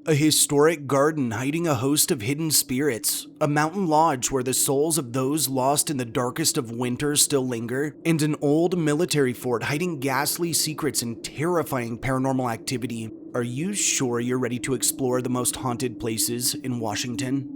A historic garden hiding a host of hidden spirits, a mountain lodge where the souls of those lost in the darkest of winter still linger, and an old military fort hiding ghastly secrets and terrifying paranormal activity. Are you sure you're ready to explore the most haunted places in Washington?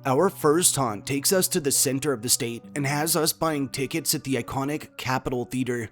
Our first haunt takes us to the center of the state and has us buying tickets at the iconic Capitol Theater.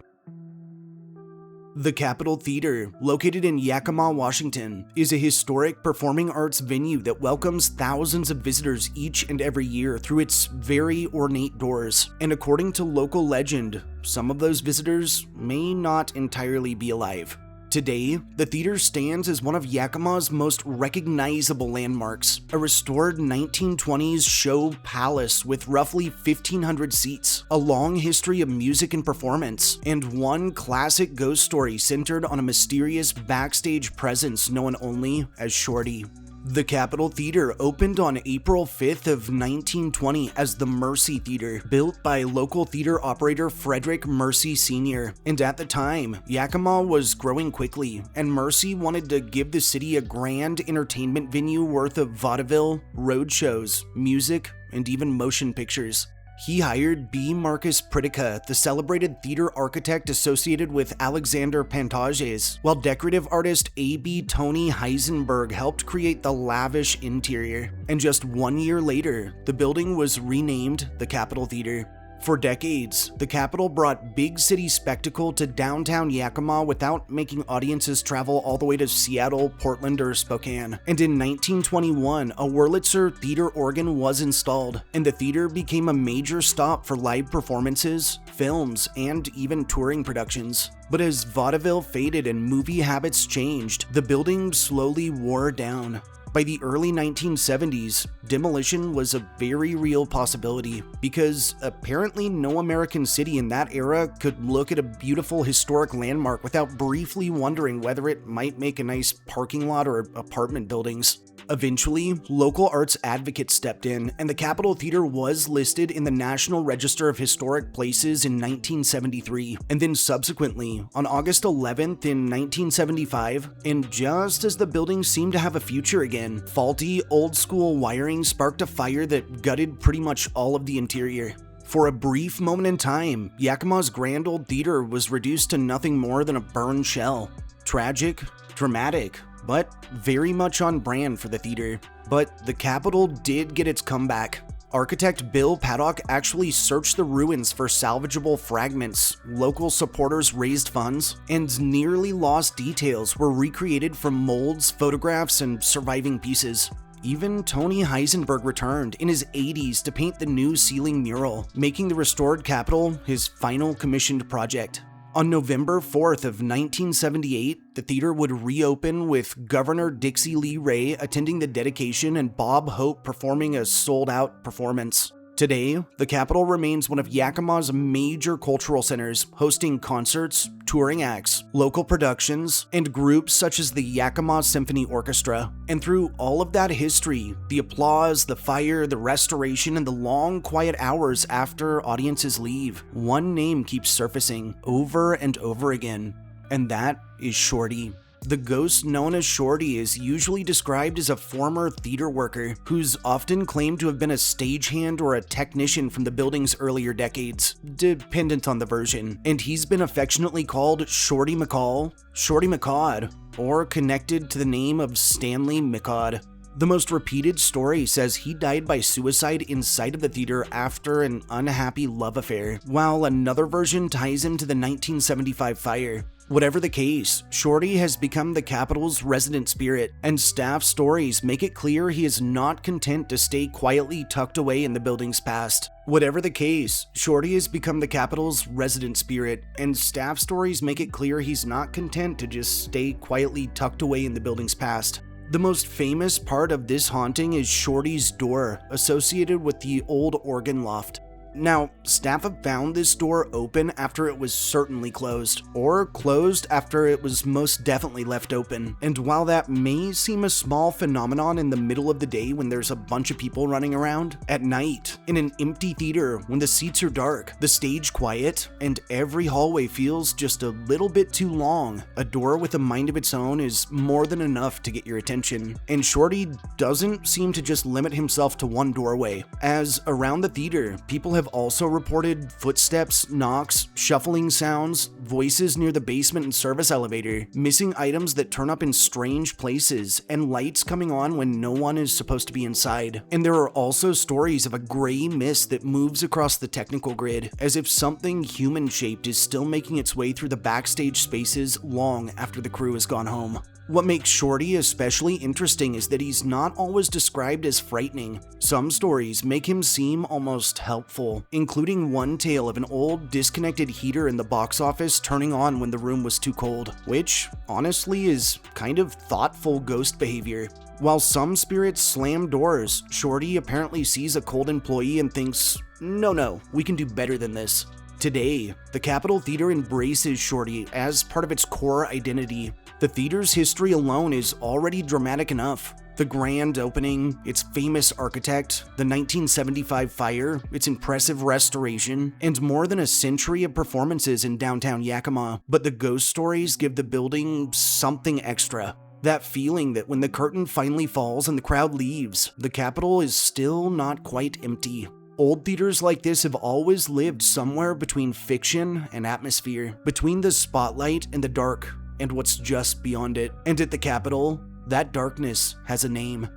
The Capitol Theater, located in Yakima, Washington, is a historic performing arts venue that welcomes thousands of visitors each and every year through its very ornate doors. And according to local legend, some of those visitors may not entirely be alive. Today, the theater stands as one of Yakima's most recognizable landmarks, a restored 1920s show palace with roughly 1,500 seats, a long history of music and performance, and one classic ghost story centered on a mysterious backstage presence known only as Shorty. The Capitol Theater opened on April 5th of 1920 as the Mercy Theater, built by local theater operator Frederick Mercy Sr. And at the time, Yakima was growing quickly, and Mercy wanted to give the city a grand entertainment venue worth of vaudeville, road shows, music, and even motion pictures. He hired B. Marcus Pritica, the celebrated theater architect associated with Alexander Pantages, while decorative artist A.B. Tony Heisenberg helped create the lavish interior. And just 1 year later, the building was renamed the Capitol Theater. For decades, the Capitol brought big city spectacle to downtown Yakima without making audiences travel all the way to Seattle, Portland, or Spokane. And in 1921, a Wurlitzer theater organ was installed, and the theater became a major stop for live performances, films, and even touring productions. But as vaudeville faded and movie habits changed, the building slowly wore down. By the early 1970s, demolition was a very real possibility because apparently no American city in that era could look at a beautiful historic landmark without briefly wondering whether it might make a nice parking lot or apartment buildings. Eventually, local arts advocates stepped in, and the Capitol Theater was listed in the National Register of Historic Places in 1973, and then subsequently, on August 11th in 1975, and just as the building seemed to have a future again, faulty, old-school wiring sparked a fire that gutted pretty much all of the interior. For a brief moment in time, Yakima's grand old theater was reduced to nothing more than a burned shell. Tragic, dramatic, but very much on brand for the theater. But the Capitol did get its comeback. Architect Bill Paddock actually searched the ruins for salvageable fragments, local supporters raised funds, and nearly lost details were recreated from molds, photographs, and surviving pieces. Even Tony Heisenberg returned in his 80s to paint the new ceiling mural, making the restored Capitol his final commissioned project. On November 4th of 1978, the theater would reopen with Governor Dixie Lee Ray attending the dedication and Bob Hope performing a sold-out performance. Today, the Capitol remains one of Yakima's major cultural centers, hosting concerts, touring acts, local productions, and groups such as the Yakima Symphony Orchestra. And through all of that history, the applause, the fire, the restoration, and the long quiet hours after audiences leave, one name keeps surfacing over and over again, and that is Shorty. The ghost known as Shorty is usually described as a former theater worker who's often claimed to have been a stagehand or a technician from the building's earlier decades, dependent on the version, and he's been affectionately called Shorty McCall, Shorty McCod, or connected to the name of Stanley McCod. The most repeated story says he died by suicide inside of the theater after an unhappy love affair, while another version ties him to the 1975 fire. Whatever the case, Shorty has become the Capitol's resident spirit, and staff stories make it clear he is not content to stay quietly tucked away in the building's past. Whatever the case, Shorty has become the Capitol's resident spirit, and staff stories make it clear he's not content to just stay quietly tucked away in the building's past. The most famous part of this haunting is Shorty's door, associated with the old organ loft. Now, staff have found this door open after it was certainly closed, or closed after it was most definitely left open. And while that may seem a small phenomenon in the middle of the day when there's a bunch of people running around, at night, in an empty theater when the seats are dark, the stage quiet, and every hallway feels just a little bit too long, a door with a mind of its own is more than enough to get your attention. And Shorty doesn't seem to just limit himself to one doorway, as around the theater, people have also reported footsteps, knocks, shuffling sounds, voices near the basement and service elevator, missing items that turn up in strange places, and lights coming on when no one is supposed to be inside. And there are also stories of a gray mist that moves across the technical grid, as if something human-shaped is still making its way through the backstage spaces long after the crew has gone home. What makes Shorty especially interesting is that he's not always described as frightening. Some stories make him seem almost helpful, including one tale of an old disconnected heater in the box office turning on when the room was too cold, which honestly is kind of thoughtful ghost behavior. While some spirits slam doors, Shorty apparently sees a cold employee and thinks, no, we can do better than this. Today, the Capitol Theater embraces Shorty as part of its core identity. The theater's history alone is already dramatic enough. The grand opening, its famous architect, the 1975 fire, its impressive restoration, and more than a century of performances in downtown Yakima. But the ghost stories give the building something extra. That feeling that when the curtain finally falls and the crowd leaves, the Capitol is still not quite empty. Old theaters like this have always lived somewhere between fiction and atmosphere, between the spotlight and the dark, and what's just beyond it. And at the Capitol, that darkness has a name.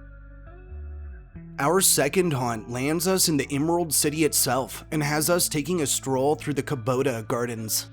Our second haunt lands us in the Emerald City itself and has us taking a stroll through the Kubota Gardens.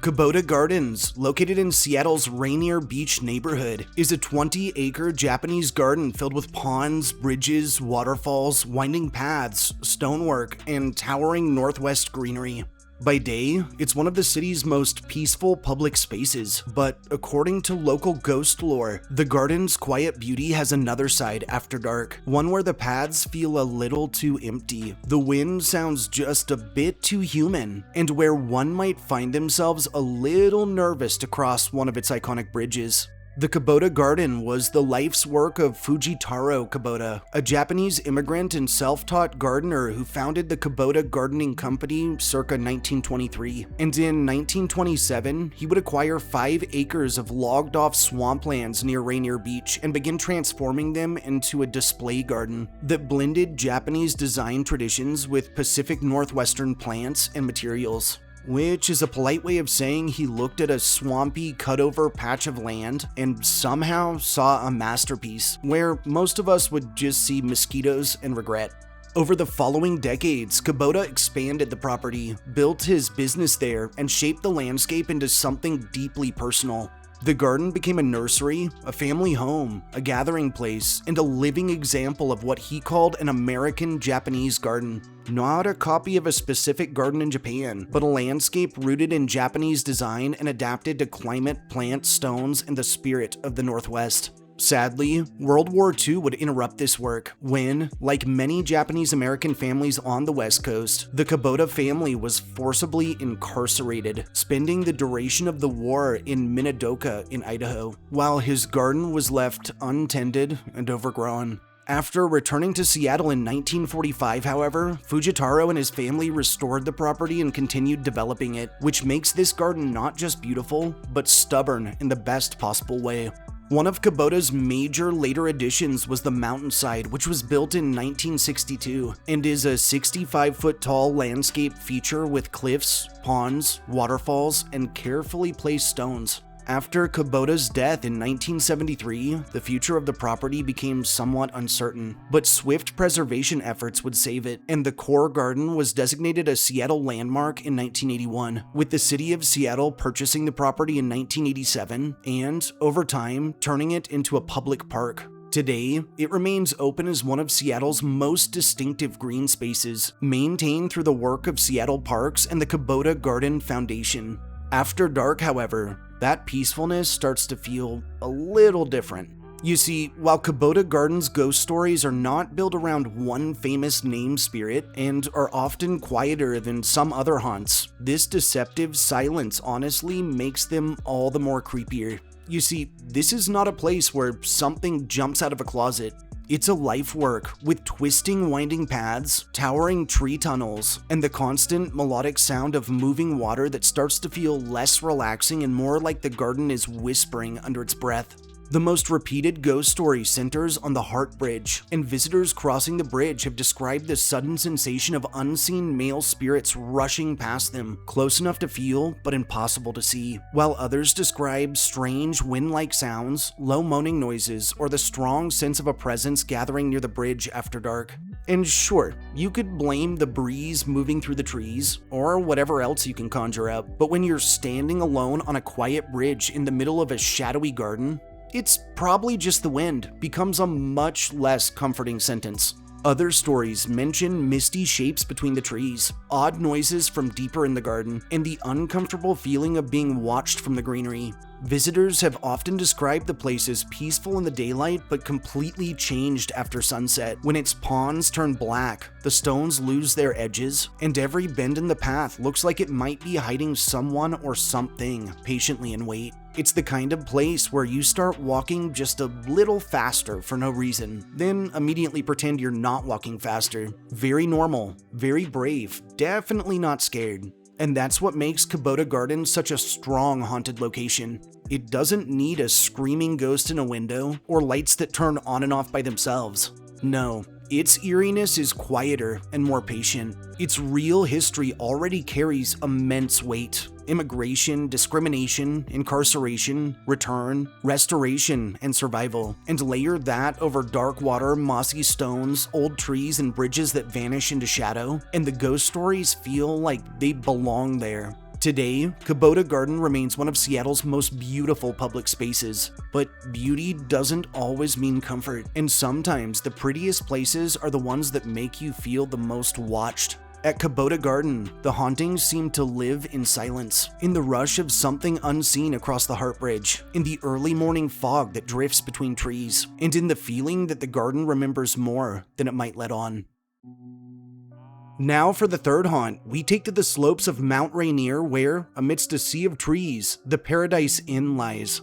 Kubota Gardens, located in Seattle's Rainier Beach neighborhood, is a 20-acre Japanese garden filled with ponds, bridges, waterfalls, winding paths, stonework, and towering northwest greenery. By day, it's one of the city's most peaceful public spaces, but according to local ghost lore, the garden's quiet beauty has another side after dark, one where the paths feel a little too empty, the wind sounds just a bit too human, and where one might find themselves a little nervous to cross one of its iconic bridges. The Kubota Garden was the life's work of Fujitaro Kubota, a Japanese immigrant and self-taught gardener who founded the Kubota Gardening Company circa 1923. And in 1927, he would acquire 5 acres of logged-off swamplands near Rainier Beach and begin transforming them into a display garden that blended Japanese design traditions with Pacific Northwestern plants and materials. Which is a polite way of saying he looked at a swampy, cut-over patch of land and somehow saw a masterpiece, where most of us would just see mosquitoes and regret. Over the following decades, Kubota expanded the property, built his business there, and shaped the landscape into something deeply personal. The garden became a nursery, a family home, a gathering place, and a living example of what he called an American Japanese garden. Not a copy of a specific garden in Japan, but a landscape rooted in Japanese design and adapted to climate, plants, stones, and the spirit of the Northwest. Sadly, World War II would interrupt this work when, like many Japanese American families on the West Coast, the Kubota family was forcibly incarcerated, spending the duration of the war in Minidoka in Idaho, while his garden was left untended and overgrown. After returning to Seattle in 1945, however, Fujitaro and his family restored the property and continued developing it, which makes this garden not just beautiful, but stubborn in the best possible way. One of Kubota's major later additions was the mountainside, which was built in 1962 and is a 65-foot tall landscape feature with cliffs, ponds, waterfalls, and carefully placed stones. After Kubota's death in 1973, the future of the property became somewhat uncertain, but swift preservation efforts would save it, and the core garden was designated a Seattle landmark in 1981, with the city of Seattle purchasing the property in 1987 and, over time, turning it into a public park. Today, it remains open as one of Seattle's most distinctive green spaces, maintained through the work of Seattle Parks and the Kubota Garden Foundation. After dark, however, that peacefulness starts to feel a little different. You see, while Kubota Garden's ghost stories are not built around one famous named spirit and are often quieter than some other haunts, this deceptive silence honestly makes them all the more creepier. You see, this is not a place where something jumps out of a closet. It's a life work with twisting winding paths, towering tree tunnels, and the constant melodic sound of moving water that starts to feel less relaxing and more like the garden is whispering under its breath. The most repeated ghost story centers on the Heart Bridge, and visitors crossing the bridge have described the sudden sensation of unseen male spirits rushing past them, close enough to feel but impossible to see, while others describe strange wind-like sounds, low moaning noises, or the strong sense of a presence gathering near the bridge after dark. And sure, you could blame the breeze moving through the trees, or whatever else you can conjure up, but when you're standing alone on a quiet bridge in the middle of a shadowy garden, it's probably just the wind becomes a much less comforting sentence. Other stories mention misty shapes between the trees, odd noises from deeper in the garden, and the uncomfortable feeling of being watched from the greenery. Visitors have often described the place as peaceful in the daylight but completely changed after sunset, when its ponds turn black, the stones lose their edges, and every bend in the path looks like it might be hiding someone or something patiently in wait. It's the kind of place where you start walking just a little faster for no reason, then immediately pretend you're not walking faster. Very normal, very brave, definitely not scared. And that's what makes Kubota Garden such a strong haunted location. It doesn't need a screaming ghost in a window or lights that turn on and off by themselves. No, its eeriness is quieter and more patient. Its real history already carries immense weight. Immigration, discrimination, incarceration, return, restoration, and survival. And layer that over dark water, mossy stones, old trees, and bridges that vanish into shadow, and the ghost stories feel like they belong there. Today, Kubota Garden remains one of Seattle's most beautiful public spaces, but beauty doesn't always mean comfort, and sometimes the prettiest places are the ones that make you feel the most watched. At Kubota Garden, the hauntings seem to live in silence, in the rush of something unseen across the Heart Bridge, in the early morning fog that drifts between trees, and in the feeling that the garden remembers more than it might let on. Now for the third haunt, we take to the slopes of Mount Rainier where, amidst a sea of trees, the Paradise Inn lies.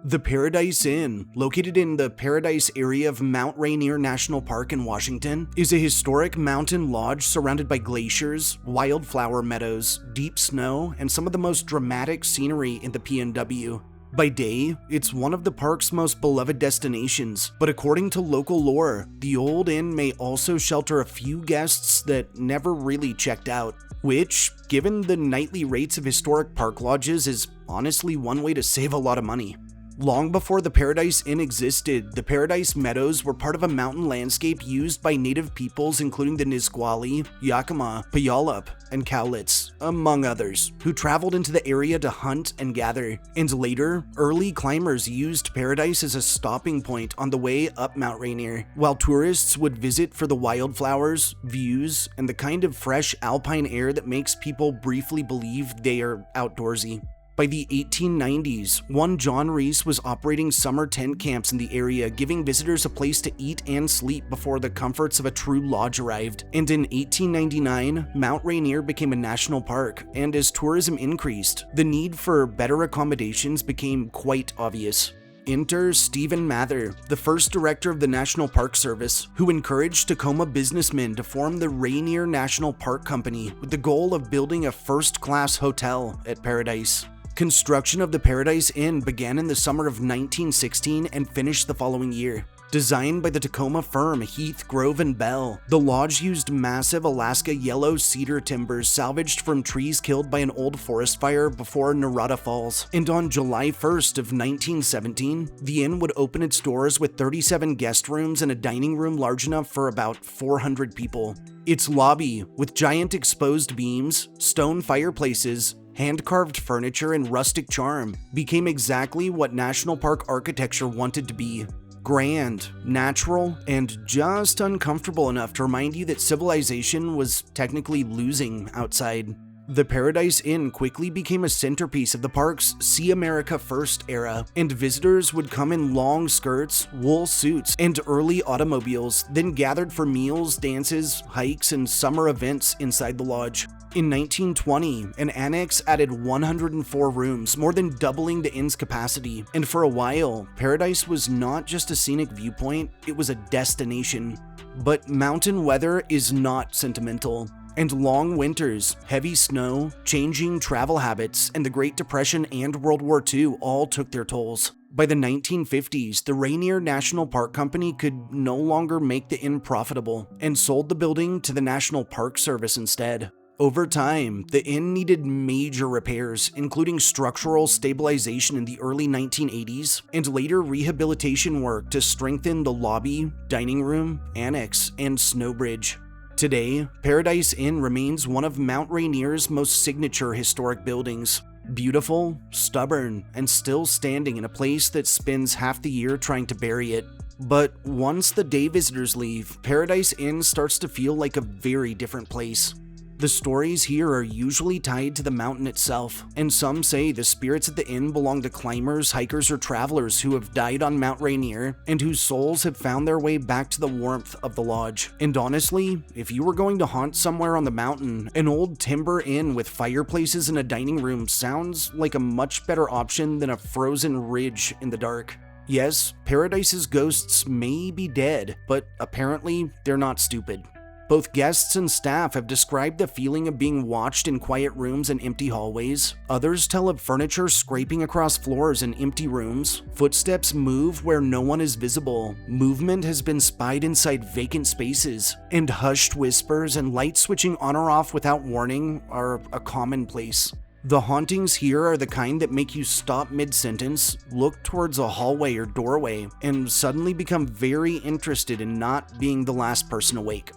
The Paradise Inn, located in the Paradise area of Mount Rainier National Park in Washington, is a historic mountain lodge surrounded by glaciers, wildflower meadows, deep snow, and some of the most dramatic scenery in the PNW. By day, it's one of the park's most beloved destinations, but according to local lore, the old inn may also shelter a few guests that never really checked out, which, given the nightly rates of historic park lodges, is honestly one way to save a lot of money. Long before the Paradise Inn existed, the Paradise Meadows were part of a mountain landscape used by native peoples including the Nisqually, Yakima, Puyallup, and Cowlitz, among others, who traveled into the area to hunt and gather. And later, early climbers used Paradise as a stopping point on the way up Mount Rainier, while tourists would visit for the wildflowers, views, and the kind of fresh alpine air that makes people briefly believe they are outdoorsy. By the 1890s, one John Reese was operating summer tent camps in the area, giving visitors a place to eat and sleep before the comforts of a true lodge arrived. And in 1899, Mount Rainier became a national park, and as tourism increased, the need for better accommodations became quite obvious. Enter Stephen Mather, the first director of the National Park Service, who encouraged Tacoma businessmen to form the Rainier National Park Company with the goal of building a first-class hotel at Paradise. Construction of the Paradise Inn began in the summer of 1916 and finished the following year. Designed by the Tacoma firm Heath, Grove & Bell, the lodge used massive Alaska yellow cedar timbers salvaged from trees killed by an old forest fire before Narada Falls. And on July 1st of 1917, the inn would open its doors with 37 guest rooms and a dining room large enough for about 400 people. Its lobby, with giant exposed beams, stone fireplaces, hand-carved furniture, and rustic charm, became exactly what national park architecture wanted to be. Grand, natural, and just uncomfortable enough to remind you that civilization was technically losing outside. The Paradise Inn quickly became a centerpiece of the park's See America First era, and visitors would come in long skirts, wool suits, and early automobiles, then gathered for meals, dances, hikes, and summer events inside the lodge. In 1920, an annex added 104 rooms, more than doubling the inn's capacity, and for a while, Paradise was not just a scenic viewpoint, it was a destination. But mountain weather is not sentimental. And long winters, heavy snow, changing travel habits, and the Great Depression and World War II all took their tolls. By the 1950s, the Rainier National Park Company could no longer make the inn profitable and sold the building to the National Park Service instead. Over time, the inn needed major repairs, including structural stabilization in the early 1980s and later rehabilitation work to strengthen the lobby, dining room, annex, and snow bridge. Today, Paradise Inn remains one of Mount Rainier's most signature historic buildings. Beautiful, stubborn, and still standing in a place that spends half the year trying to bury it. But once the day visitors leave, Paradise Inn starts to feel like a very different place. The stories here are usually tied to the mountain itself, and some say the spirits at the inn belong to climbers, hikers, or travelers who have died on Mount Rainier and whose souls have found their way back to the warmth of the lodge. And honestly, if you were going to haunt somewhere on the mountain, an old timber inn with fireplaces and a dining room sounds like a much better option than a frozen ridge in the dark. Yes, Paradise's ghosts may be dead, but apparently they're not stupid. Both guests and staff have described the feeling of being watched in quiet rooms and empty hallways. Others tell of furniture scraping across floors in empty rooms. Footsteps move where no one is visible. Movement has been spied inside vacant spaces. And hushed whispers and light switching on or off without warning are a commonplace. The hauntings here are the kind that make you stop mid-sentence, look towards a hallway or doorway, and suddenly become very interested in not being the last person awake.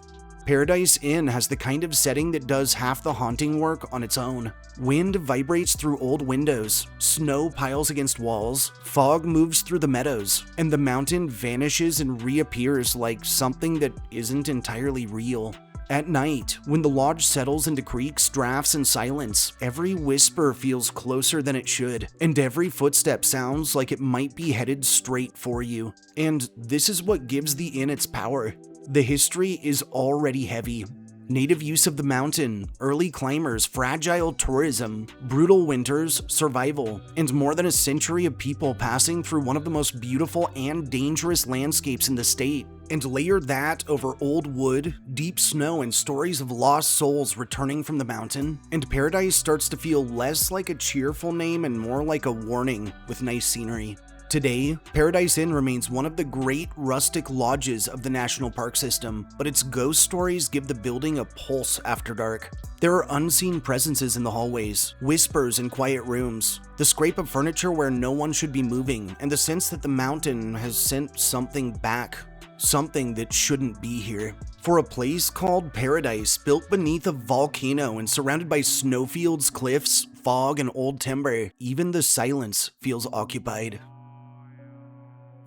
Paradise Inn has the kind of setting that does half the haunting work on its own. Wind vibrates through old windows, snow piles against walls, fog moves through the meadows, and the mountain vanishes and reappears like something that isn't entirely real. At night, when the lodge settles into creaks, drafts, and silence, every whisper feels closer than it should, and every footstep sounds like it might be headed straight for you. And this is what gives the inn its power. The history is already heavy. Native use of the mountain, early climbers, fragile tourism, brutal winters, survival, and more than a century of people passing through one of the most beautiful and dangerous landscapes in the state. And layer that over old wood, deep snow, and stories of lost souls returning from the mountain, and Paradise starts to feel less like a cheerful name and more like a warning with nice scenery. Today, Paradise Inn remains one of the great rustic lodges of the National Park System, but its ghost stories give the building a pulse after dark. There are unseen presences in the hallways, whispers in quiet rooms, the scrape of furniture where no one should be moving, and the sense that the mountain has sent something back, something that shouldn't be here. For a place called Paradise, built beneath a volcano and surrounded by snowfields, cliffs, fog, and old timber, even the silence feels occupied.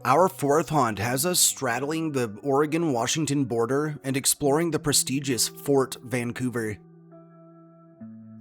Our fourth haunt has us straddling the Oregon-Washington border and exploring the prestigious Fort Vancouver.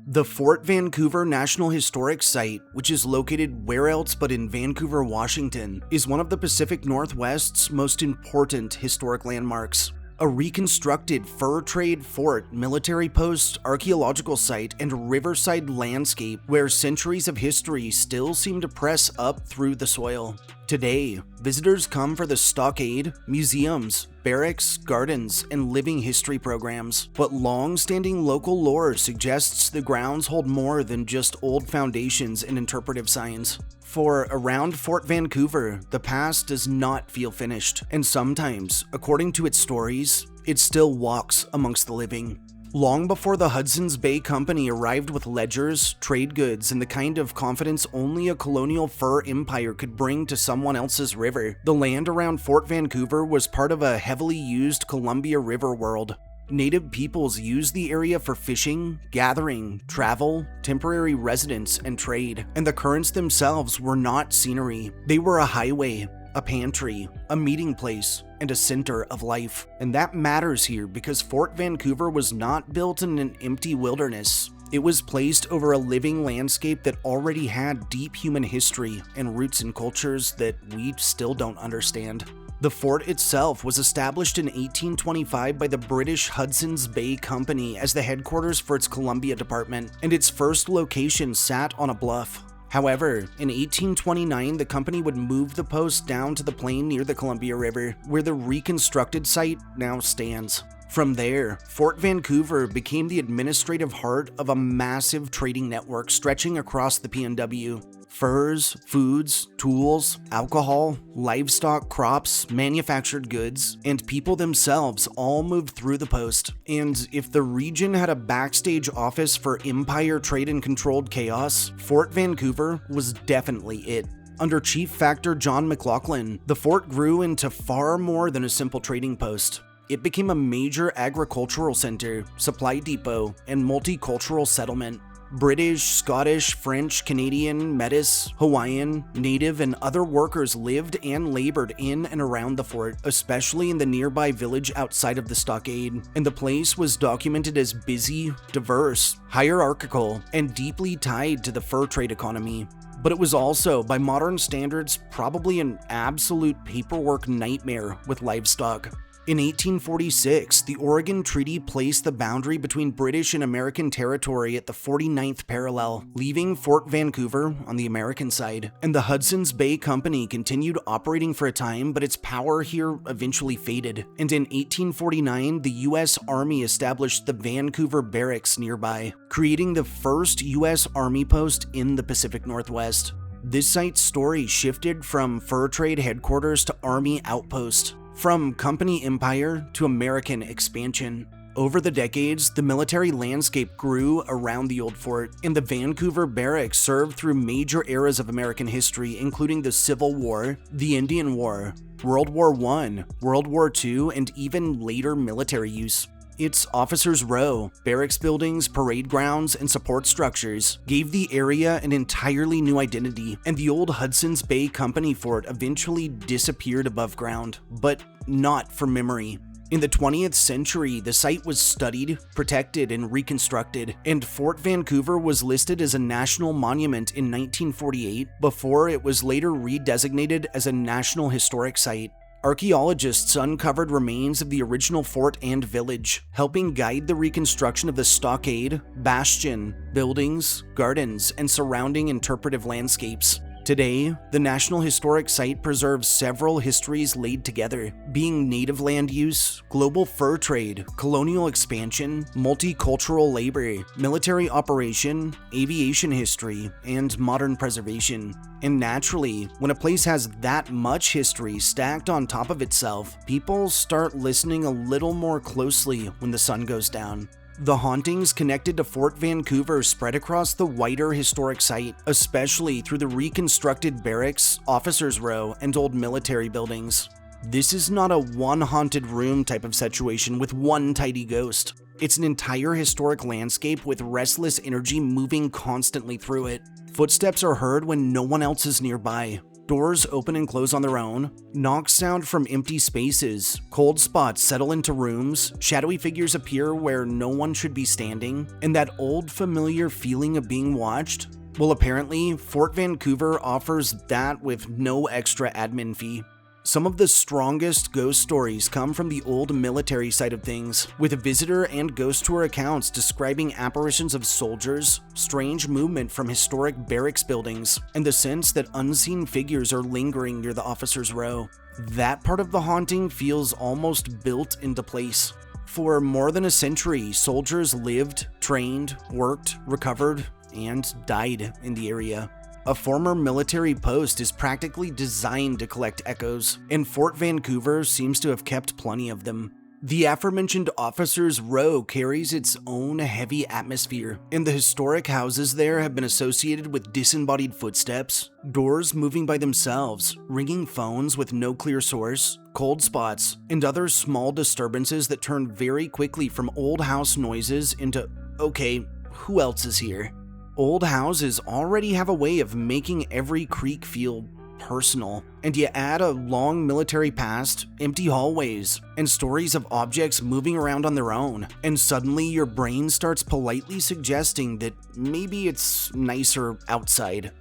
The Fort Vancouver National Historic Site, which is located where else but in Vancouver, Washington, is one of the Pacific Northwest's most important historic landmarks. A reconstructed fur trade fort, military post, archaeological site, and riverside landscape where centuries of history still seem to press up through the soil. Today, visitors come for the stockade, museums, barracks, gardens, and living history programs, but long-standing local lore suggests the grounds hold more than just old foundations and interpretive signs. For around Fort Vancouver, the past does not feel finished, and sometimes, according to its stories, it still walks amongst the living. Long before the Hudson's Bay Company arrived with ledgers, trade goods, and the kind of confidence only a colonial fur empire could bring to someone else's river, the land around Fort Vancouver was part of a heavily used Columbia River world. Native peoples used the area for fishing, gathering, travel, temporary residence, and trade, and the currents themselves were not scenery. They were a highway, a pantry, a meeting place, and a center of life. And that matters here because Fort Vancouver was not built in an empty wilderness. It was placed over a living landscape that already had deep human history and roots in cultures that we still don't understand. The fort itself was established in 1825 by the British Hudson's Bay Company as the headquarters for its Columbia Department, and its first location sat on a bluff. However, in 1829, the company would move the post down to the plain near the Columbia River, where the reconstructed site now stands. From there, Fort Vancouver became the administrative heart of a massive trading network stretching across the PNW. Furs, foods, tools, alcohol, livestock, crops, manufactured goods, and people themselves all moved through the post. And if the region had a backstage office for empire trade and controlled chaos, Fort Vancouver was definitely it. Under Chief Factor John McLaughlin, the fort grew into far more than a simple trading post. It became a major agricultural center, supply depot, and multicultural settlement. British, Scottish, French, Canadian, Metis, Hawaiian, Native, and other workers lived and labored in and around the fort, especially in the nearby village outside of the stockade, and the place was documented as busy, diverse, hierarchical, and deeply tied to the fur trade economy. But it was also, by modern standards, probably an absolute paperwork nightmare with livestock. In 1846, the Oregon Treaty placed the boundary between British and American territory at the 49th parallel, leaving Fort Vancouver on the American side. And the Hudson's Bay Company continued operating for a time, but its power here eventually faded. And in 1849, the U.S. Army established the Vancouver Barracks nearby, creating the first U.S. Army post in the Pacific Northwest. This site's story shifted from fur trade headquarters to Army outpost. From company empire to American expansion. Over the decades, the military landscape grew around the old fort, and the Vancouver Barracks served through major eras of American history, including the Civil War, the Indian War, World War I, World War II, and even later military use. Its officers' row, barracks buildings, parade grounds, and support structures gave the area an entirely new identity, and the old Hudson's Bay Company fort eventually disappeared above ground, but not from memory. In the 20th century, the site was studied, protected, and reconstructed, and Fort Vancouver was listed as a national monument in 1948 before it was later redesignated as a National Historic Site. Archaeologists uncovered remains of the original fort and village, helping guide the reconstruction of the stockade, bastion, buildings, gardens, and surrounding interpretive landscapes. Today, the National Historic Site preserves several histories laid together, being native land use, global fur trade, colonial expansion, multicultural labor, military operation, aviation history, and modern preservation. And naturally, when a place has that much history stacked on top of itself, people start listening a little more closely when the sun goes down. The hauntings connected to Fort Vancouver spread across the wider historic site, especially through the reconstructed barracks, officers' row, and old military buildings. This is not a one haunted room type of situation with one tidy ghost. It's an entire historic landscape with restless energy moving constantly through it. Footsteps are heard when no one else is nearby. Doors open and close on their own, knocks sound from empty spaces, cold spots settle into rooms, shadowy figures appear where no one should be standing, and that old familiar feeling of being watched? Well, apparently, Fort Vancouver offers that with no extra admin fee. Some of the strongest ghost stories come from the old military side of things, with visitor and ghost tour accounts describing apparitions of soldiers, strange movement from historic barracks buildings, and the sense that unseen figures are lingering near the officers' row. That part of the haunting feels almost built into place. For more than a century, soldiers lived, trained, worked, recovered, and died in the area. A former military post is practically designed to collect echoes, and Fort Vancouver seems to have kept plenty of them. The aforementioned officers' row carries its own heavy atmosphere, and the historic houses there have been associated with disembodied footsteps, doors moving by themselves, ringing phones with no clear source, cold spots, and other small disturbances that turn very quickly from old house noises into, okay, who else is here? Old houses already have a way of making every creak feel personal. And you add a long military past, empty hallways, and stories of objects moving around on their own, and suddenly your brain starts politely suggesting that maybe it's nicer outside.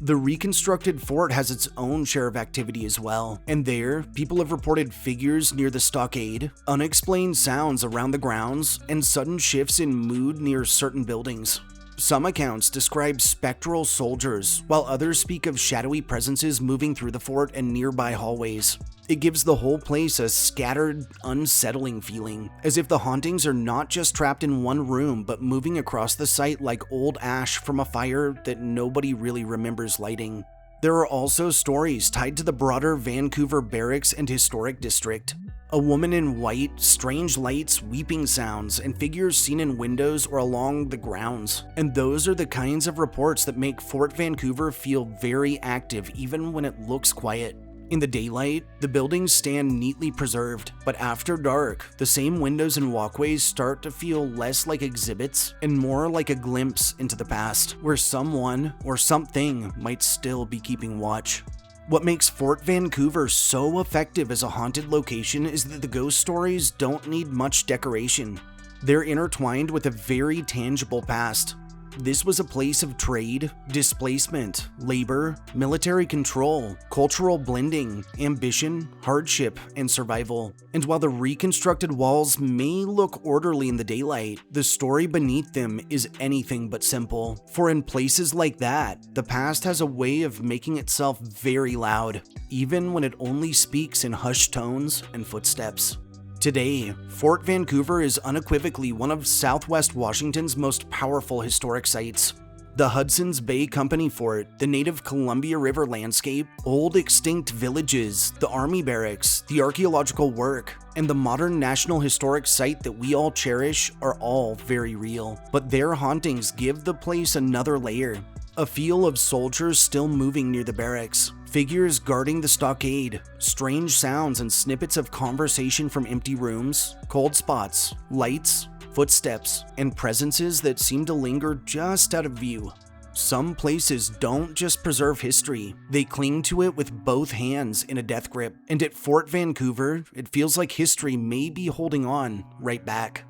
The reconstructed fort has its own share of activity as well, and there, people have reported figures near the stockade, unexplained sounds around the grounds, and sudden shifts in mood near certain buildings. Some accounts describe spectral soldiers, while others speak of shadowy presences moving through the fort and nearby hallways. It gives the whole place a scattered, unsettling feeling, as if the hauntings are not just trapped in one room, but moving across the site like old ash from a fire that nobody really remembers lighting. There are also stories tied to the broader Vancouver barracks and historic district. A woman in white, strange lights, weeping sounds, and figures seen in windows or along the grounds. And those are the kinds of reports that make Fort Vancouver feel very active even when it looks quiet. In the daylight, the buildings stand neatly preserved, but after dark, the same windows and walkways start to feel less like exhibits and more like a glimpse into the past, where someone or something might still be keeping watch. What makes Fort Vancouver so effective as a haunted location is that the ghost stories don't need much decoration. They're intertwined with a very tangible past. This was a place of trade, displacement, labor, military control, cultural blending, ambition, hardship, and survival. And while the reconstructed walls may look orderly in the daylight, the story beneath them is anything but simple. For in places like that, the past has a way of making itself very loud, even when it only speaks in hushed tones and footsteps. Today, Fort Vancouver is unequivocally one of Southwest Washington's most powerful historic sites. The Hudson's Bay Company Fort, the native Columbia River landscape, old extinct villages, the army barracks, the archaeological work, and the modern National Historic Site that we all cherish are all very real. But their hauntings give the place another layer. A feel of soldiers still moving near the barracks, figures guarding the stockade, strange sounds and snippets of conversation from empty rooms, cold spots, lights, footsteps, and presences that seem to linger just out of view. Some places don't just preserve history, they cling to it with both hands in a death grip. And at Fort Vancouver, it feels like history may be holding on right back.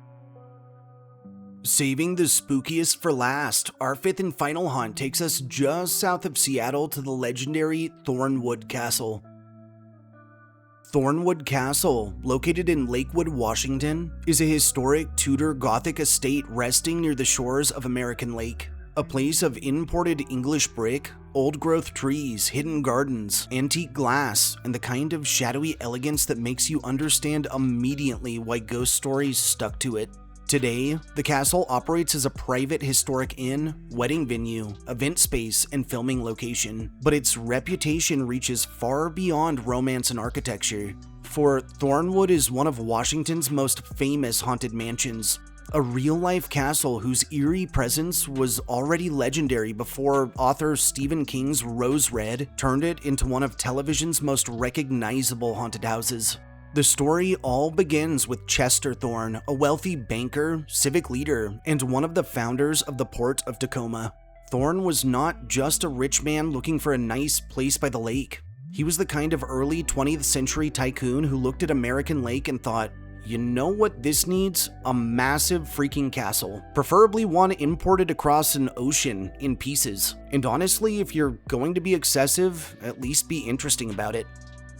Saving the spookiest for last, our fifth and final haunt takes us just south of Seattle to the legendary Thornwood Castle. Thornwood Castle, located in Lakewood, Washington, is a historic Tudor Gothic estate resting near the shores of American Lake. A place of imported English brick, old-growth trees, hidden gardens, antique glass, and the kind of shadowy elegance that makes you understand immediately why ghost stories stuck to it. Today, the castle operates as a private historic inn, wedding venue, event space, and filming location, but its reputation reaches far beyond romance and architecture. For Thornwood is one of Washington's most famous haunted mansions, a real-life castle whose eerie presence was already legendary before author Stephen King's Rose Red turned it into one of television's most recognizable haunted houses. The story all begins with Chester Thorne, a wealthy banker, civic leader, and one of the founders of the Port of Tacoma. Thorne was not just a rich man looking for a nice place by the lake. He was the kind of early 20th century tycoon who looked at American Lake and thought, you know what this needs? A massive freaking castle. Preferably one imported across an ocean in pieces. And honestly, if you're going to be excessive, at least be interesting about it.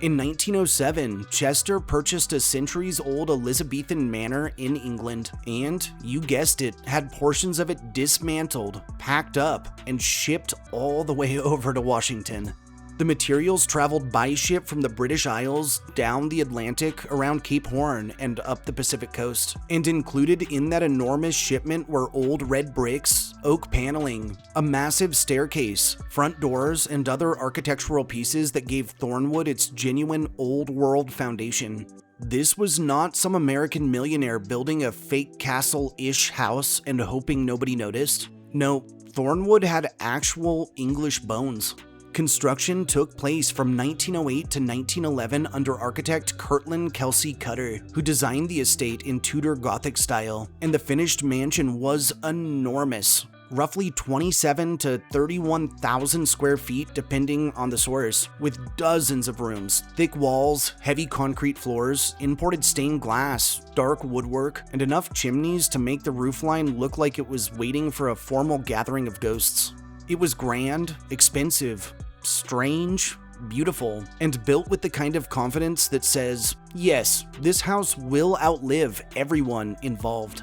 In 1907, Chester purchased a centuries-old Elizabethan manor in England, and, you guessed it, had portions of it dismantled, packed up, and shipped all the way over to Washington. The materials traveled by ship from the British Isles, down the Atlantic, around Cape Horn, and up the Pacific coast. And included in that enormous shipment were old red bricks, oak paneling, a massive staircase, front doors, and other architectural pieces that gave Thornwood its genuine old-world foundation. This was not some American millionaire building a fake castle-ish house and hoping nobody noticed. No, Thornwood had actual English bones. Construction took place from 1908 to 1911 under architect Kirtland Kelsey Cutter, who designed the estate in Tudor Gothic style, and the finished mansion was enormous. roughly 27 to 31,000 square feet depending on the source, with dozens of rooms, thick walls, heavy concrete floors, imported stained glass, dark woodwork, and enough chimneys to make the roofline look like it was waiting for a formal gathering of ghosts. It was grand, expensive, strange, beautiful, and built with the kind of confidence that says, yes, this house will outlive everyone involved.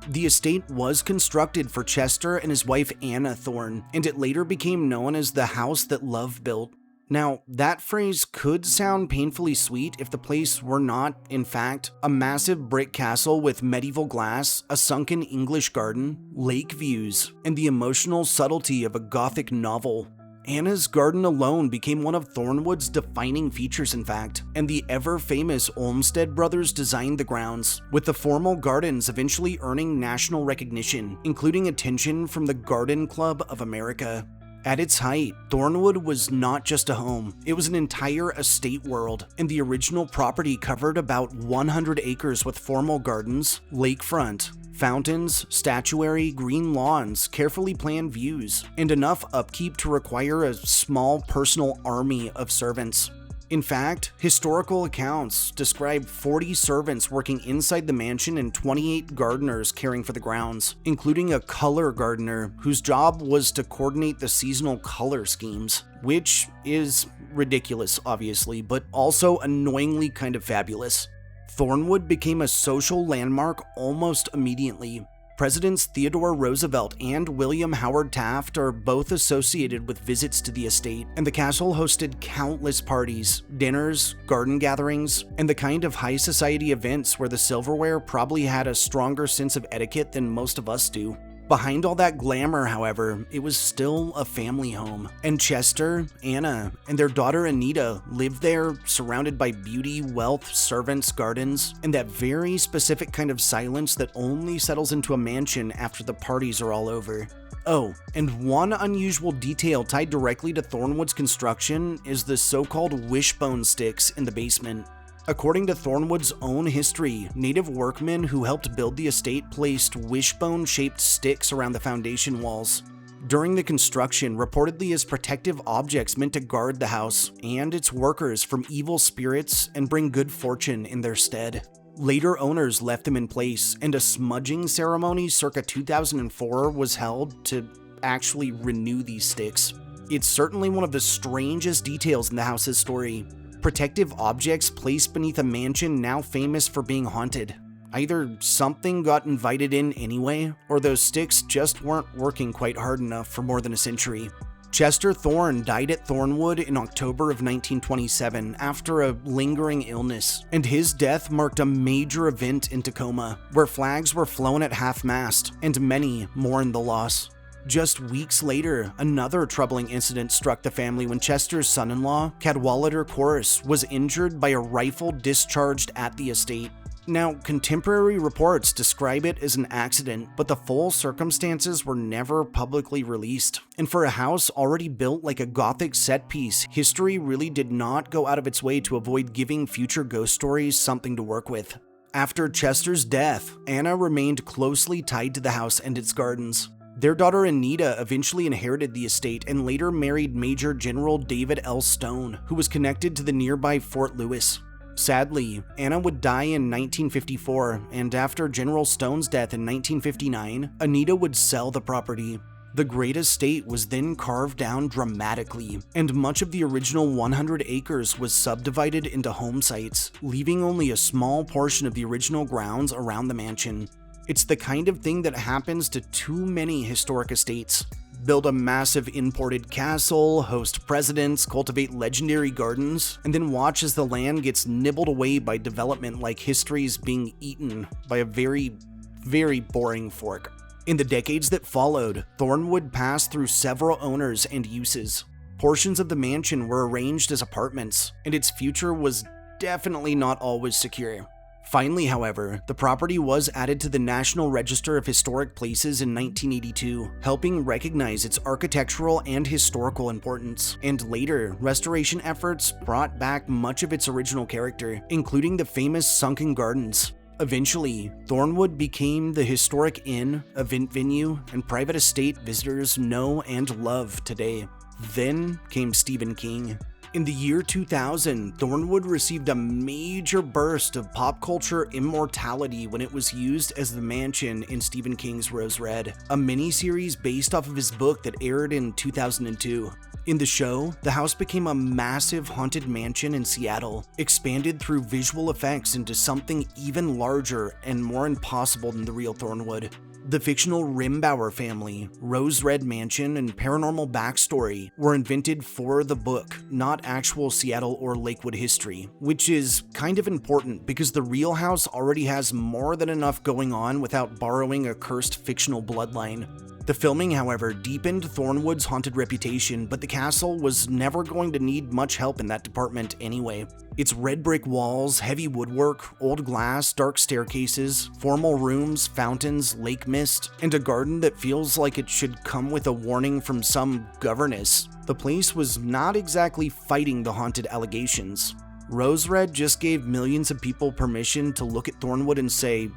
The estate was constructed for Chester and his wife Anna Thorne, and it later became known as the house that love built. Now, that phrase could sound painfully sweet if the place were not, in fact, a massive brick castle with medieval glass, a sunken English garden, lake views, and the emotional subtlety of a Gothic novel. Anna's garden alone became one of Thornwood's defining features, in fact, and the ever-famous Olmsted brothers designed the grounds, with the formal gardens eventually earning national recognition, including attention from the Garden Club of America. At its height, Thornwood was not just a home, it was an entire estate world, and the original property covered about 100 acres with formal gardens, lakefront, fountains, statuary, green lawns, carefully planned views, and enough upkeep to require a small personal army of servants. In fact, historical accounts describe 40 servants working inside the mansion and 28 gardeners caring for the grounds, including a color gardener whose job was to coordinate the seasonal color schemes, which is ridiculous, obviously, but also annoyingly kind of fabulous. Thornwood became a social landmark almost immediately. Presidents Theodore Roosevelt and William Howard Taft are both associated with visits to the estate, and the castle hosted countless parties, dinners, garden gatherings, and the kind of high society events where the silverware probably had a stronger sense of etiquette than most of us do. Behind all that glamour, however, it was still a family home, and Chester, Anna, and their daughter Anita lived there surrounded by beauty, wealth, servants, gardens, and that very specific kind of silence that only settles into a mansion after the parties are all over. Oh, and one unusual detail tied directly to Thornwood's construction is the so-called wishbone sticks in the basement. According to Thornwood's own history, native workmen who helped build the estate placed wishbone-shaped sticks around the foundation walls during the construction, reportedly as protective objects meant to guard the house and its workers from evil spirits and bring good fortune in their stead. Later owners left them in place, and a smudging ceremony circa 2004 was held to actually renew these sticks. It's certainly one of the strangest details in the house's story. Protective objects placed beneath a mansion now famous for being haunted. Either something got invited in anyway, or those sticks just weren't working quite hard enough for more than a century. Chester Thorne died at Thornwood in October of 1927 after a lingering illness, and his death marked a major event in Tacoma, where flags were flown at half-mast, and many mourned the loss. Just weeks later, another troubling incident struck the family when Chester's son-in-law, Cadwallader Corus, was injured by a rifle discharged at the estate. Now, contemporary reports describe it as an accident, but the full circumstances were never publicly released. And for a house already built like a Gothic set piece, history really did not go out of its way to avoid giving future ghost stories something to work with. After Chester's death, Anna remained closely tied to the house and its gardens. Their daughter Anita eventually inherited the estate and later married Major General David L. Stone, who was connected to the nearby Fort Lewis. Sadly, Anna would die in 1954, and after General Stone's death in 1959, Anita would sell the property. The great estate was then carved down dramatically, and much of the original 100 acres was subdivided into home sites, leaving only a small portion of the original grounds around the mansion. It's the kind of thing that happens to too many historic estates. Build a massive imported castle, host presidents, cultivate legendary gardens, and then watch as the land gets nibbled away by development like history's being eaten by a very, very boring fork. In the decades that followed, Thornwood passed through several owners and uses. Portions of the mansion were arranged as apartments, and its future was definitely not always secure. Finally, however, the property was added to the National Register of Historic Places in 1982, helping recognize its architectural and historical importance. And later, restoration efforts brought back much of its original character, including the famous sunken gardens. Eventually, Thornwood became the historic inn, event venue, and private estate visitors know and love today. Then came Stephen King. In the year 2000, Thornwood received a major burst of pop culture immortality when it was used as the mansion in Stephen King's Rose Red, a miniseries based off of his book that aired in 2002. In the show, the house became a massive haunted mansion in Seattle, expanded through visual effects into something even larger and more impossible than the real Thornwood. The fictional Rimbauer family, Rose Red Mansion, and paranormal backstory were invented for the book, not actual Seattle or Lakewood history, which is kind of important because the real house already has more than enough going on without borrowing a cursed fictional bloodline. The filming, however, deepened Thornwood's haunted reputation, but the castle was never going to need much help in that department anyway. Its red brick walls, heavy woodwork, old glass, dark staircases, formal rooms, fountains, lake mist, and a garden that feels like it should come with a warning from some governess. The place was not exactly fighting the haunted allegations. Rose Red just gave millions of people permission to look at Thornwood and say,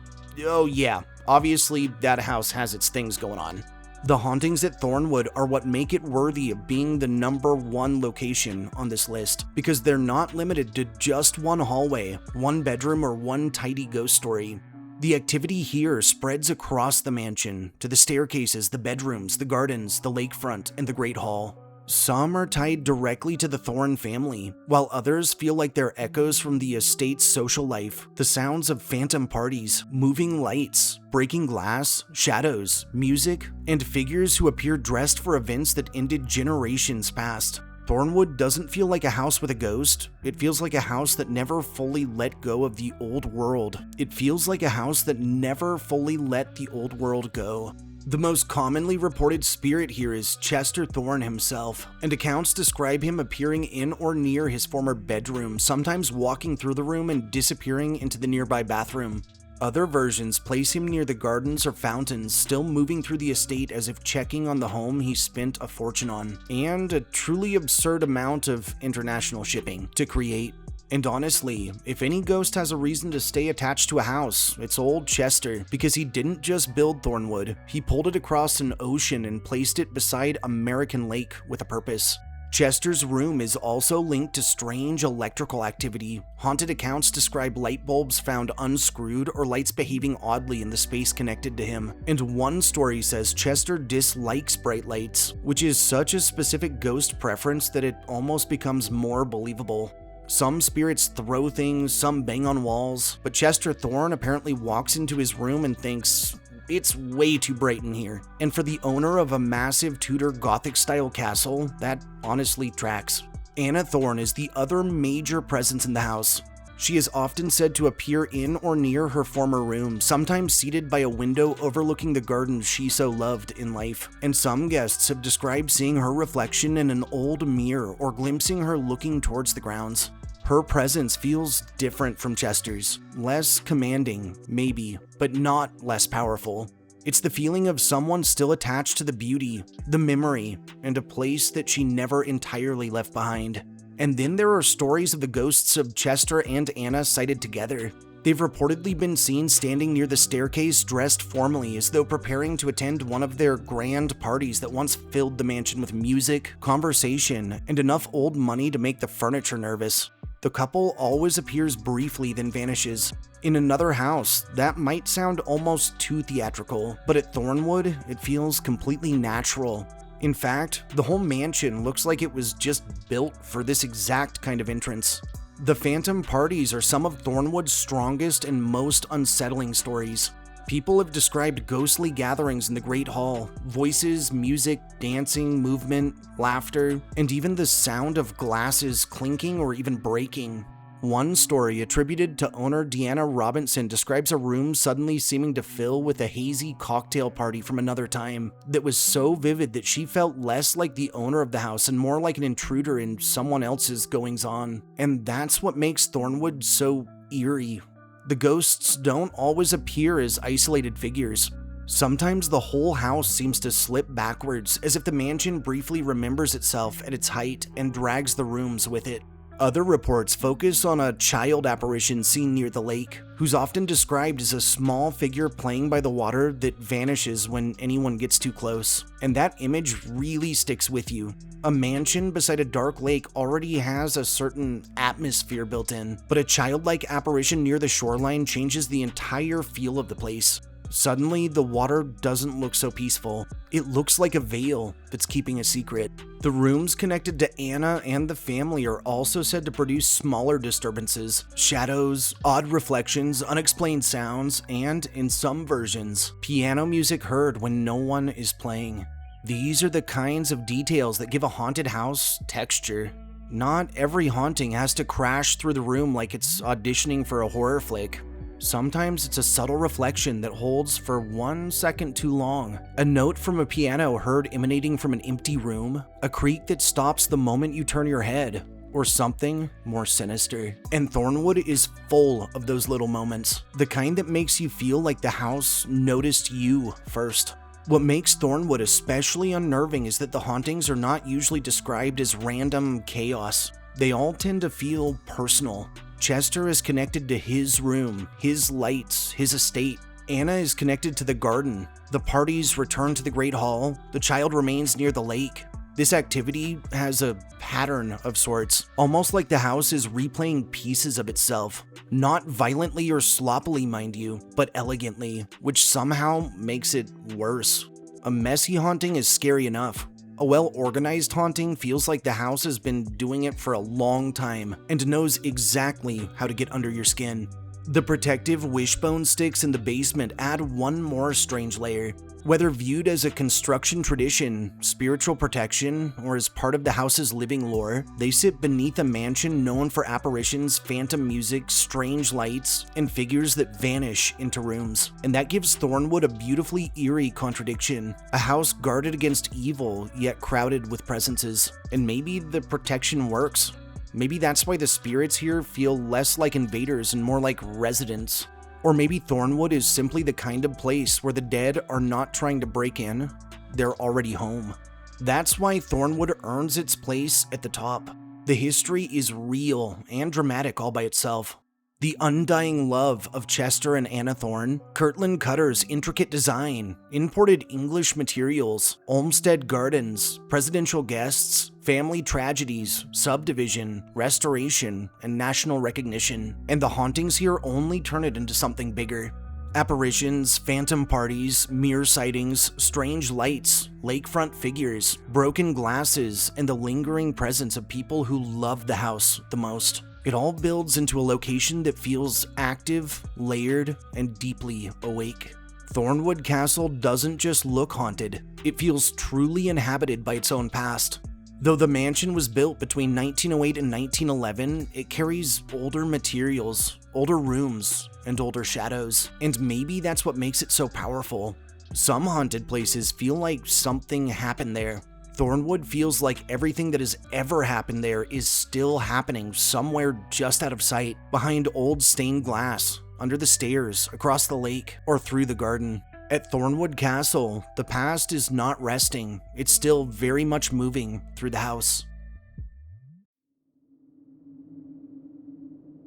"Oh yeah, obviously that house has its things going on." The hauntings at Thornwood are what make it worthy of being the #1 location on this list, because they're not limited to just one hallway, one bedroom, or one tidy ghost story. The activity here spreads across the mansion, to the staircases, the bedrooms, the gardens, the lakefront, and the Great Hall. Some are tied directly to the Thorne family, while others feel like they're echoes from the estate's social life. The sounds of phantom parties, moving lights, breaking glass, shadows, music, and figures who appear dressed for events that ended generations past. Thornwood doesn't feel like a house with a ghost. It feels like a house that never fully let go of the old world. It feels like a house that never fully let the old world go. The most commonly reported spirit here is Chester Thorne himself, and accounts describe him appearing in or near his former bedroom, sometimes walking through the room and disappearing into the nearby bathroom. Other versions place him near the gardens or fountains, still moving through the estate as if checking on the home he spent a fortune on, and a truly absurd amount of international shipping to create. And honestly, if any ghost has a reason to stay attached to a house, it's old Chester, because he didn't just build Thornwood, he pulled it across an ocean and placed it beside American Lake with a purpose. Chester's room is also linked to strange electrical activity. Haunted accounts describe light bulbs found unscrewed or lights behaving oddly in the space connected to him. And one story says Chester dislikes bright lights, which is such a specific ghost preference that it almost becomes more believable. Some spirits throw things, some bang on walls, but Chester Thorne apparently walks into his room and thinks, "It's way too bright in here." And for the owner of a massive Tudor Gothic-style castle, that honestly tracks. Anna Thorne is the other major presence in the house. She is often said to appear in or near her former room, sometimes seated by a window overlooking the gardens she so loved in life. And some guests have described seeing her reflection in an old mirror or glimpsing her looking towards the grounds. Her presence feels different from Chester's. Less commanding, maybe, but not less powerful. It's the feeling of someone still attached to the beauty, the memory, and a place that she never entirely left behind. And then there are stories of the ghosts of Chester and Anna sighted together. They've reportedly been seen standing near the staircase dressed formally as though preparing to attend one of their grand parties that once filled the mansion with music, conversation, and enough old money to make the furniture nervous. The couple always appears briefly then vanishes. In another house, that might sound almost too theatrical, but at Thornwood, it feels completely natural. In fact, the whole mansion looks like it was just built for this exact kind of entrance. The phantom parties are some of Thornwood's strongest and most unsettling stories. People have described ghostly gatherings in the Great Hall, voices, music, dancing, movement, laughter, and even the sound of glasses clinking or even breaking. One story attributed to owner Deanna Robinson describes a room suddenly seeming to fill with a hazy cocktail party from another time that was so vivid that she felt less like the owner of the house and more like an intruder in someone else's goings-on. And that's what makes Thornwood so eerie. The ghosts don't always appear as isolated figures. Sometimes the whole house seems to slip backwards, as if the mansion briefly remembers itself at its height and drags the rooms with it. Other reports focus on a child apparition seen near the lake, who's often described as a small figure playing by the water that vanishes when anyone gets too close. And that image really sticks with you. A mansion beside a dark lake already has a certain atmosphere built in, but a childlike apparition near the shoreline changes the entire feel of the place. Suddenly, the water doesn't look so peaceful. It looks like a veil that's keeping a secret. The rooms connected to Anna and the family are also said to produce smaller disturbances, shadows, odd reflections, unexplained sounds, and, in some versions, piano music heard when no one is playing. These are the kinds of details that give a haunted house texture. Not every haunting has to crash through the room like it's auditioning for a horror flick. Sometimes it's a subtle reflection that holds for 1 second too long. A note from a piano heard emanating from an empty room, a creak that stops the moment you turn your head, or something more sinister. And Thornwood is full of those little moments, the kind that makes you feel like the house noticed you first. What makes Thornwood especially unnerving is that the hauntings are not usually described as random chaos. They all tend to feel personal. Chester is connected to his room, his lights, his estate. Anna is connected to the garden. The parties return to the Great Hall. The child remains near the lake. This activity has a pattern of sorts, almost like the house is replaying pieces of itself. Not violently or sloppily, mind you, but elegantly, which somehow makes it worse. A messy haunting is scary enough. A well-organized haunting feels like the house has been doing it for a long time and knows exactly how to get under your skin. The protective wishbone sticks in the basement add one more strange layer. Whether viewed as a construction tradition, spiritual protection, or as part of the house's living lore, they sit beneath a mansion known for apparitions, phantom music, strange lights, and figures that vanish into rooms. And that gives Thornwood a beautifully eerie contradiction. A house guarded against evil, yet crowded with presences. And maybe the protection works. Maybe that's why the spirits here feel less like invaders and more like residents. Or maybe Thornwood is simply the kind of place where the dead are not trying to break in, they're already home. That's why Thornwood earns its place at the top. The history is real and dramatic all by itself. The undying love of Chester and Anna Thorne, Kirtland Cutter's intricate design, imported English materials, Olmsted gardens, presidential guests, family tragedies, subdivision, restoration, and national recognition. And the hauntings here only turn it into something bigger. Apparitions, phantom parties, mirror sightings, strange lights, lakefront figures, broken glasses, and the lingering presence of people who love the house the most. It all builds into a location that feels active, layered, and deeply awake. Thornwood Castle doesn't just look haunted, it feels truly inhabited by its own past. Though the mansion was built between 1908 and 1911, it carries older materials, older rooms, and older shadows. And maybe that's what makes it so powerful. Some haunted places feel like something happened there. Thornwood feels like everything that has ever happened there is still happening somewhere just out of sight, behind old stained glass, under the stairs, across the lake, or through the garden. At Thornwood Castle, the past is not resting, it's still very much moving through the house.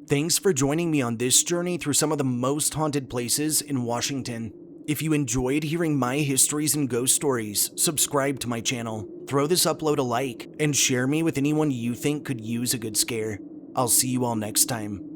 Thanks for joining me on this journey through some of the most haunted places in Washington. If you enjoyed hearing my histories and ghost stories, subscribe to my channel, throw this upload a like, and share me with anyone you think could use a good scare. I'll see you all next time.